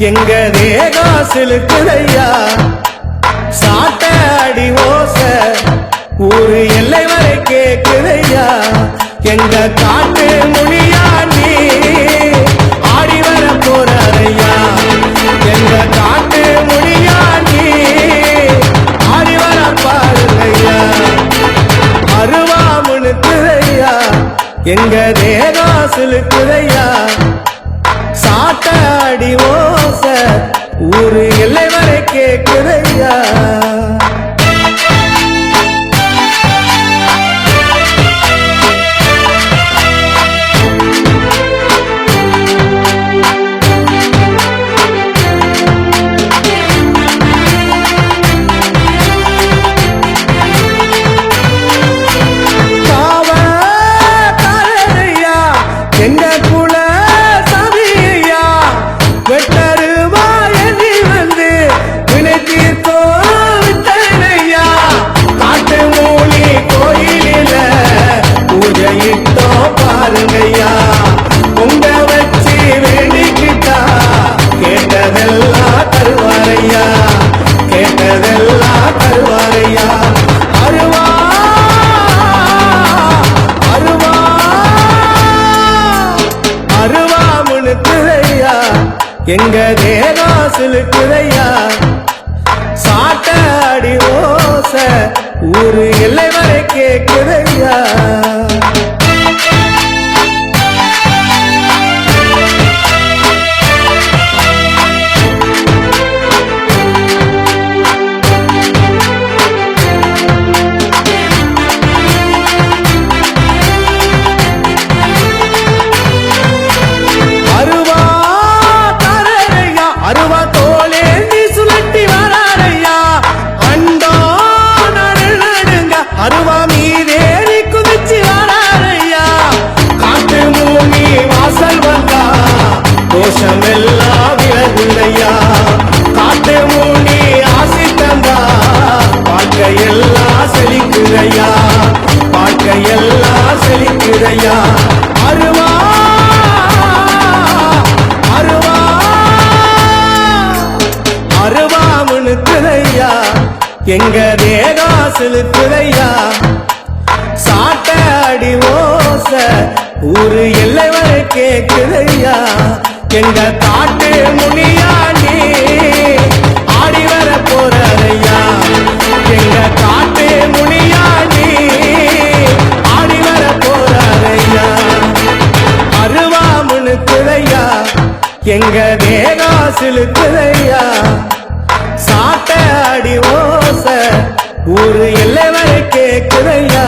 எங்க தேகம் சிலுக்குதையா சாட்ட அடி ஓச ஊரு எல்லை வரை கேக்குதையா எங்க காட்டு முனியா நீ ஆடி வர போறாரையா எங்க காட்டு முனியா நீ ஆடி வர பாருங்கய்யா அருவா முனுக்குதையா எங்க தேகம் சிலுக்குதையா சாட்ட அடி ஓச ஊரு எல்லை வரை கேக்குதையா பாருங்கய்யா உங்க வச்சு வேண்டிக்கிட்டா கேட்டதெல்லாம் தருவாரையா கேட்டதெல்லாம் தருவாரையா அருவா அருவா அருவா முனுக்குதையா எங்க தேகம் சிலுக்குதையா சாட்ட அடி ஓச ஊரு எல்லை வரை கேக்குதையா அருவா மீதேறி குதிச்சு வராரையா காட்டு மூமி வாசல் வந்தா தோஷம் எல்லாம் விலகுதையா காட்டு மூனி ஆசி தந்தா வாழ்க்கையெல்லாம் செழிக்குதையா வாழ்க்கையெல்லாம் செழிக்குதையா அருவா அருவா அருவா முனுக்குதையா எங்க தேகம் சிலுக்குதையா சாட்ட அடி ஓச ஊரு எல்லை வரை கேக்குதையா எங்க காட்டு முனியா நீ ஆடி வர போறாரையா எங்க காட்டு முனியா நீ ஆடி வர போறாரையா அருவா முனுக்குதையா எங்க தேகம் சிலுக்குதையா சாட்ட அடி ஓச ஊரு எல்லை வரை கேக்குதையா